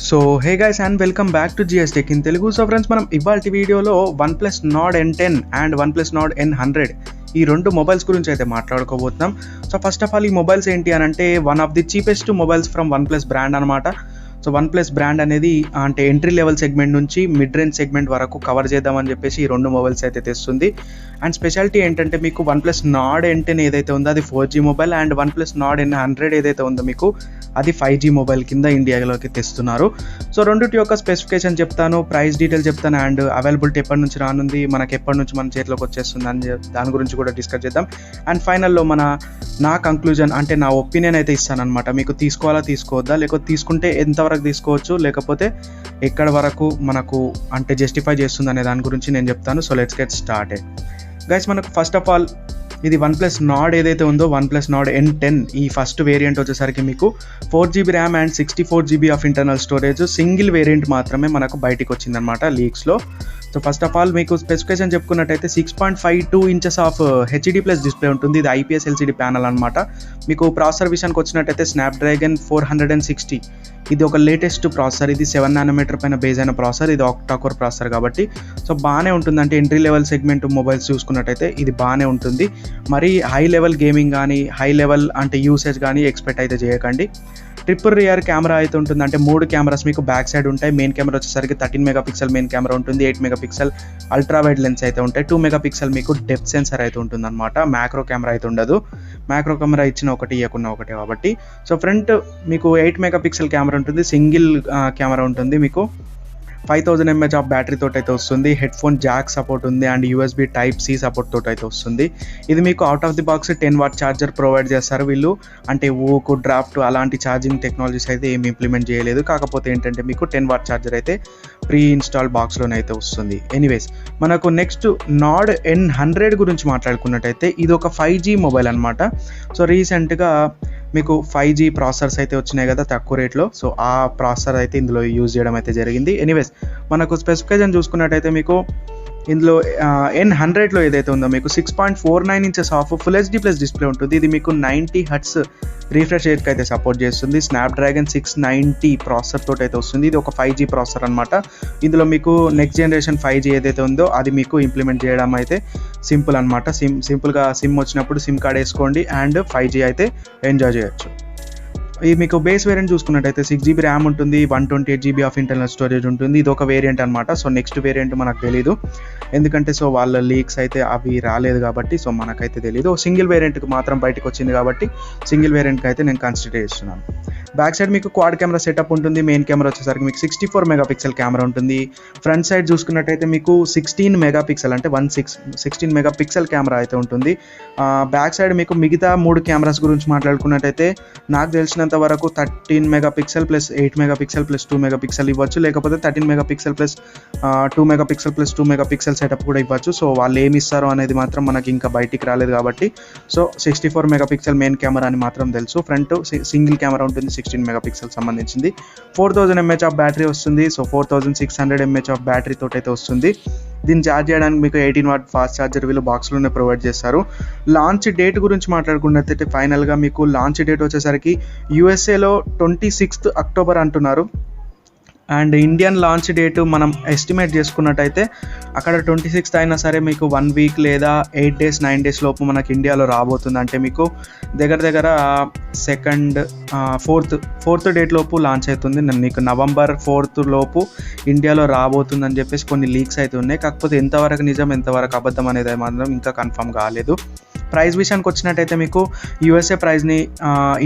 So hey guys and welcome back to GS tech in Telugu. So friends, మనం ఇవాల్టి వీడియోలో OnePlus Nord N10 and OnePlus Nord N100 ఈ రెండు mobiles గురించి అయితే మాట్లాడుకోబోతున్నాం. సో ఫస్ట్ ఆఫ్ ఆల్ ఈ మొబైల్స్ ఏంటి అని అంటే one of the cheapest mobiles from OnePlus brand అనమాట. సో OnePlus బ్రాండ్ అనేది అంటే ఎంట్రీ లెవెల్ సెగ్మెంట్ నుంచి మిడ్ రేంజ్ సెగ్మెంట్ వరకు కవర్ చేద్దామని చెప్పేసి ఈ రెండు మొబైల్స్ అయితే తెస్తుంది. అండ్ స్పెషాలిటీ ఏంటంటే మీకు OnePlus Nord N10 ఏదైతే ఉందో అది 4G mobile, and OnePlus Nord N100 ఏదైతే ఉందో మీకు అది 5G మొబైల్ కింద ఇండియాలోకి తెస్తున్నారు. సో రెండింటి యొక్క స్పెసిఫికేషన్ చెప్తాను, ప్రైస్ డీటెయిల్ చెప్తాను, అండ్ అవైలబిలిటీ ఎప్పటి నుంచి రానుంది, మనకి ఎప్పటి నుంచి మన చేతిలోకి వచ్చేస్తుంది అని దాని గురించి కూడా డిస్కస్ చేద్దాం. అండ్ ఫైనల్లో నా కంక్లూజన్ అంటే నా ఒపీనియన్ అయితే ఇస్తాను అనమాట. మీకు తీసుకోవాలా తీసుకోవద్దా, లేకపోతే తీసుకుంటే ఎంతవరకు తీసుకోవచ్చు, లేకపోతే ఎక్కడ వరకు మనకు అంటే జస్టిఫై చేస్తుంది అనే దాని గురించి నేను చెప్తాను. So let's get started guys. మనకు ఫస్ట్ ఆఫ్ ఆల్ ఇది OnePlus Nord ఏదైతే ఉందో OnePlus Nord N10 ఈ ఫస్ట్ వేరియంట్ వచ్చేసరికి మీకు 4GB RAM and 64GB of internal storage single variant మాత్రమే మనకు బయటికి వచ్చిందనమాట లీక్స్లో. సో ఫస్ట్ ఆఫ్ ఆల్ మీకు స్పెసిఫికేషన్ చెప్పుకున్నట్టయితే 6.52 inches of HD plus display ఉంటుంది. ఇది IPS LCD ప్యానల్ అనమాట. మీకు ప్రాసెసర్ విషయానికి వచ్చినట్టయితే స్నాప్డ్రాగన్ 460 ఇది ఒక లేటెస్ట్ ప్రాసెసర్. ఇది 7nm పైన బేస్ అయిన ప్రాసెసర్. ఇది ఆక్టాకోర్ ప్రాసెసర్ కాబట్టి సో బాగానే ఉంటుంది. అంటే ఎంట్రీ లెవెల్ సెగ్మెంట్ మొబైల్స్ చూసుకున్నట్టయితే ఇది బాగానే ఉంటుంది. మరి హై లెవెల్ గేమింగ్ కానీ హై లెవెల్ అంటే యూసేజ్ కానీ ఎక్స్పెక్ట్ అయితే చేయకండి. ట్రిపుల్ రియర్ కెమెరా అయితే ఉంటుంది. అంటే 3 కెమెరాస్ మీకు బ్యాక్ సైడ్ ఉంటాయి. మెయిన్ కెమెరా వచ్చేసరికి 13 మెగాపిక్సెల్ మెయిన్ కెమెరా ఉంటుంది. 8 మెగాపిక్సెల్ అల్ట్రా వైడ్ లెన్స్ అయితే ఉంటాయి. 2 మెగాపిక్సెల్ మీకు డెప్త్ సెన్సర్ అయితే ఉంటుంది అనమాట. మ్యాక్రో కెమెరా అయితే ఉండదు. మ్యాక్రో కెమెరా ఇచ్చిన ఒకటి ఇవ్వకుండా ఒకటే కాబట్టి. సో ఫ్రంట్ మీకు 8 మెగాపిక్సెల్ కెమెరా ఉంటుంది. సింగిల్ కెమెరా ఉంటుంది. మీకు 5000 mAh ఆఫ్ బ్యాటరీ తోటి అయితే వస్తుంది. హెడ్ ఫోన్ జాక్ సపోర్ట్ ఉంది అండ్ USB Type-C సపోర్ట్ తోటి అయితే వస్తుంది. ఇది మీకు out of the box 10W charger provide చేస్తారు వీళ్ళు. అంటే ఊకు డ్రాఫ్ట్ అలాంటి ఛార్జింగ్ టెక్నాలజీస్ అయితే ఏమి ఇంప్లిమెంట్ చేయలేదు. కాకపోతే ఏంటంటే మీకు 10W ఛార్జర్ అయితే ప్రీ ఇన్స్టాల్ బాక్స్లోనే అయితే వస్తుంది. ఎనీవేస్, మనకు నెక్స్ట్ Nord N100 గురించి మాట్లాడుకున్నట్టయితే ఇది ఒక 5G మొబైల్ అనమాట. సో రీసెంట్గా మీకు 5G ప్రాసెసర్స్ అయితే వచ్చినాయి కదా తక్కువ రేట్లో. సో ఆ ప్రాసెసర్ అయితే ఇందులో యూజ్ చేయడం అయితే జరిగింది. ఎనీవేస్, మనకు స్పెసిఫికేషన్ చూసుకున్నట్టయితే మీకు ఇందులో N100లో ఏదైతే ఉందో మీకు 6.49 inches of full HD plus display ఉంటుంది. ఇది మీకు 90 Hz రీఫ్రెష్ రేట్కి అయితే సపోర్ట్ చేస్తుంది. స్నాప్డ్రాగన్ 690 ప్రాసెసర్ తోటి అయితే వస్తుంది. ఇది ఒక 5G ప్రాసెసర్ అనమాట. ఇందులో మీకు నెక్స్ట్ జనరేషన్ 5G ఏదైతే ఉందో అది మీకు ఇంప్లిమెంట్ చేయడం అయితే సింపుల్ అనమాట. సింపుల్గా సిమ్ వచ్చినప్పుడు సిమ్ కార్డ్ వేసుకోండి అండ్ 5G అయితే ఎంజాయ్ చేయొచ్చు. ఇది మీకు బేస్ వేరియంట్ చూసుకున్నట్టయితే 6GB ర్యామ్ ఉంటుంది. 128GB ఆఫ్ ఇంటర్నల్ స్టోరేజ్ ఉంటుంది. ఇది ఒక వేరియంట్ అనమాట. సో నెక్స్ట్ వేరియంట్ మనకు తెలీదు, ఎందుకంటే సో వాళ్ళ లీక్స్ అయితే అవి రాలేదు కాబట్టి సో మనకైతే తెలీదు. సింగిల్ వేరియంట్కి మాత్రం బయటకు వచ్చింది కాబట్టి సింగిల్ వేరియంట్కి అయితే నేను కన్సిడర్ చేస్తున్నాను. బ్యాక్ సైడ్ మీకు క్వాడ్ కెమెరా సెటప్ ఉంటుంది. మెయిన్ కెమెరా వచ్చేసరికి మీకు 64 మెగాపిక్సెల్ కెమెరా ఉంటుంది. ఫ్రంట్ సైడ్ చూసుకున్నట్టయితే మీకు 16 మెగాపిక్సెల్ అంటే 16 మెగాపిక్సెల్ కెమెరా అయితే ఉంటుంది. బ్యాక్ సైడ్ మీకు మిగతా 3 కెమెరాస్ గురించి మాట్లాడుకున్నట్టయితే నాకు తెలిసినంత వరకు 13 megapixel plus 8 megapixel plus 2 megapixel ఇవ్వచ్చు, లేకపోతే 13 megapixel plus 2 megapixel plus 2 megapixel setup కూడా ఇవ్వచ్చు. సో వాళ్ళు ఏమి ఇస్తారో అనేది మాత్రం మనకి ఇంకా బయటికి రాలేదు కాబట్టి సో 64 మెగాపిక్సెల్ మెయిన్ కెమెరా అని మాత్రం తెలుసు. ఫ్రంట్ సింగిల్ కెమెరా ఉంటుంది 16 మెగాపిక్సెల్ సంబంధించింది. 4000 mAh ఆఫ్ బ్యాటరీ వస్తుంది. సో 4600 mAh ఆఫ్ బ్యాటరీ తోటి అయితే వస్తుంది. దీన్ని ఛార్జ్ చేయడానికి మీకు 18W ఫాస్ట్ ఛార్జర్ వీళ్ళు బాక్స్లోనే ప్రొవైడ్ చేస్తారు. లాంచ్ డేట్ గురించి మాట్లాడుకున్నట్టయితే ఫైనల్గా మీకు లాంచ్ డేట్ వచ్చేసరికి USAలో 26th అక్టోబర్ అంటున్నారు. అండ్ ఇండియన్ లాంచ్ డేట్ మనం ఎస్టిమేట్ చేసుకున్నట్టయితే అక్కడ 26th అయినా సరే మీకు 1 వీక్ లేదా 8 days 9 days లోపు మనకి ఇండియాలో రాబోతుంది. అంటే మీకు దగ్గర 4th డేట్ లోపు లాంచ్ అవుతుంది. మీకు November 4th లోపు ఇండియాలో రాబోతుందని చెప్పేసి కొన్ని లీక్స్ అయితే ఉన్నాయి. కాకపోతే ఎంతవరకు నిజం ఎంతవరకు అబద్ధం అనేది మాత్రం ఇంకా కన్ఫర్మ్ కాలేదు. ప్రైస్ విషయానికి వచ్చినట్టయితే మీకు USA ప్రైస్ని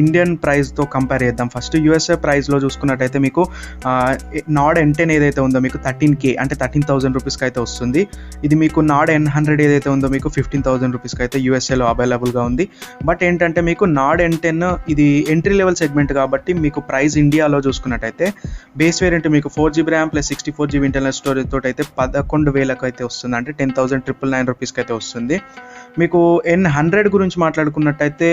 ఇండియన్ ప్రైస్తో కంపేర్ చేద్దాం. ఫస్ట్ USA ప్రైస్లో చూసుకున్నట్టయితే మీకు Nord N10 ఏదైతే ఉందో మీకు 13K అంటే 13,000 రూపీస్కి అయితే వస్తుంది. ఇది మీకు Nord N100 ఏదైతే ఉందో మీకు 15,000 రూపీస్కి అయితే USAలో అవైలబుల్గా ఉంది. బట్ ఏంటంటే మీకు Nord N10 ఇది ఎంట్రీ లెవెల్ సెగ్మెంట్ కాబట్టి మీకు ప్రైస్ ఇండియాలో చూసుకున్నట్టయితే బేస్ వేరియంట్ మీకు 4GB RAM plus 64GB internal storage తోటి అయితే 11,000కి అయితే వస్తుంది. అంటే 10,999 రూపీస్కి అయితే వస్తుంది. మీకు N100 N100 గురించి మాట్లాడుకున్నట్టయితే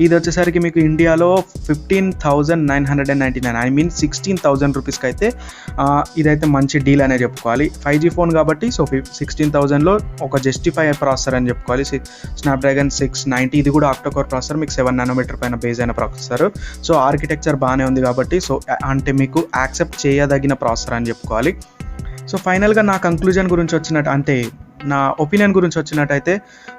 ఇది వచ్చేసరికి మీకు ఇండియాలో 15,999 ఐ మీన్ 16,000 రూపీస్కి అయితే ఇదైతే మంచి డీల్ అనే చెప్పుకోవాలి. 5G ఫోన్ కాబట్టి సో 16,000లో ఒక జస్టిఫై ప్రాసెసర్ అని చెప్పుకోవాలి. స్నాప్డ్రాగన్ 690 ఇది కూడా ఆక్టోకోర్ ప్రాసెసర్, మీకు 7 నానోమీటర్ పైన బేస్ అయిన ప్రాసెసర్. సో ఆర్కిటెక్చర్ బాగానే ఉంది కాబట్టి సో అంటే మీకు యాక్సెప్ట్ చేయదగిన ప్రాసెసర్ అని చెప్పుకోవాలి. సో ఫైనల్గా నా కంక్లూజన్ గురించి వచ్చినట్టు అంటే నా ఒపీనియన్ గురించి వచ్చినట్టయితే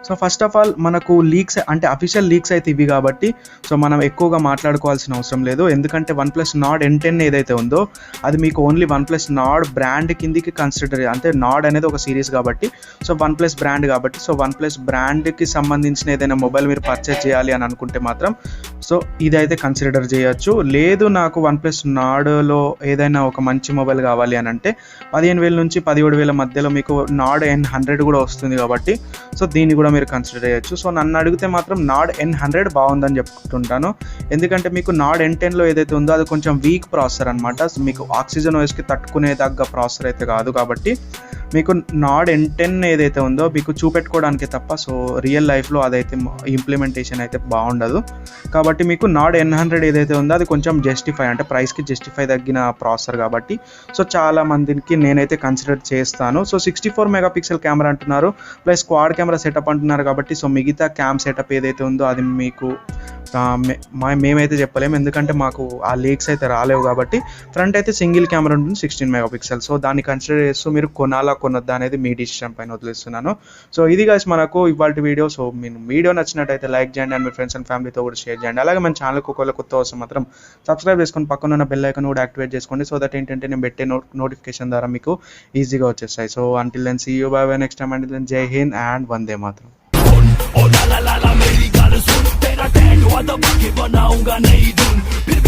సో ఫస్ట్ ఆఫ్ ఆల్ మనకు లీక్స్ అంటే అఫీషియల్ లీక్స్ అయితే ఇవి కాబట్టి సో మనం ఎక్కువగా మాట్లాడుకోవాల్సిన అవసరం లేదు. ఎందుకంటే OnePlus Nord N10 ఏదైతే ఉందో అది మీకు ఓన్లీ OnePlus Nord బ్రాండ్ కిందికి కన్సిడర్, అంటే Nord అనేది ఒక సిరీస్ కాబట్టి సో OnePlus బ్రాండ్ కాబట్టి సో OnePlus బ్రాండ్కి సంబంధించిన ఏదైనా మొబైల్ మీరు పర్చేస్ చేయాలి అని అనుకుంటే మాత్రం సో ఇదైతే కన్సిడర్ చేయొచ్చు. లేదు నాకు OnePlus Nordలో ఏదైనా ఒక మంచి మొబైల్ కావాలి అని అంటే 15,000 నుంచి 17,000 మధ్యలో మీకు Nord N100 కూడా వస్తుంది కాబట్టి సో దీన్ని కూడా మీరు కన్సిడర్ చేయొచ్చు. సో నన్ను అడిగితే మాత్రం Nord N100 బాగుందని చెప్పుకుంటాను. ఎందుకంటే మీకు Nord N10లో ఏదైతే ఉందో అది కొంచెం వీక్ ప్రాసెసర్ అనమాట. సో మీకు ఆక్సిజన్ ఓఎస్కి తట్టుకునే తగ్గ ప్రాసెసర్ అయితే కాదు కాబట్టి మీకు Nord N10 ఏదైతే ఉందో మీకు చూపెట్టుకోవడానికి తప్ప సో రియల్ లైఫ్లో అదైతే ఇంప్లిమెంటేషన్ అయితే బాగుండదు. కాబట్టి మీకు Nord N100 ఏదైతే ఉందో అది కొంచెం జస్టిఫై అంటే ప్రైస్కి జస్టిఫై తగ్గిన ప్రాసెసర్ కాబట్టి సో చాలా మందికి నేనైతే కన్సిడర్ చేస్తాను. సో 64 మెగాపిక్సెల్ కెమెరా అంటున్నారు, ప్లస్ క్వాడ్ కెమెరా సెటప్ అంటున్నారు కాబట్టి సో మిగతా క్యామ్ సెటప్ ఏదైతే ఉందో అది మీకు మేమైతే చెప్పలేము, ఎందుకంటే మాకు ఆ లీక్స్ అయితే రాలేవు కాబట్టి. ఫ్రంట్ అయితే సింగిల్ కెమెరా ఉంటుంది 16 మెగాపిక్సెల్. సో దాన్ని కన్సిడర్ చేస్తూ మీరు కొనొద్దా అనేది మీ డిసిషన్ పైన వదిలేస్తున్నాను. సో ఇది గైస్ మనకు ఇవాళ వీడియో. సో మీరు వీడియో నచ్చినట్టయితే లైక్ చేయండి అండ్ మీ ఫ్రెండ్స్ అండ్ ఫ్యామిలీతో కూడా షేర్ చేయండి. అలాగే మన ఛానల్కి ఒకవేళ కొత్త అవసరం మాత్రం సబ్స్క్రైబ్ చేసుకొని పక్కన ఉన్న బెల్ ఐకాన్ కూడా యాక్టివేట్ చేసుకోండి. సో దట్ ఏంటంటే నేను పెట్టే నోటిఫికేషన్ ద్వారా మీకు ఈజీగా వచ్చేస్తాయి. So until then see you bye bye next time. Until then జై హింద్ అండ్ వందే మాతరం. Oh la la la la मेरी गाल सुन, तेरा टैग वादा बाकी बनाऊंगा नहीं धुन, फिर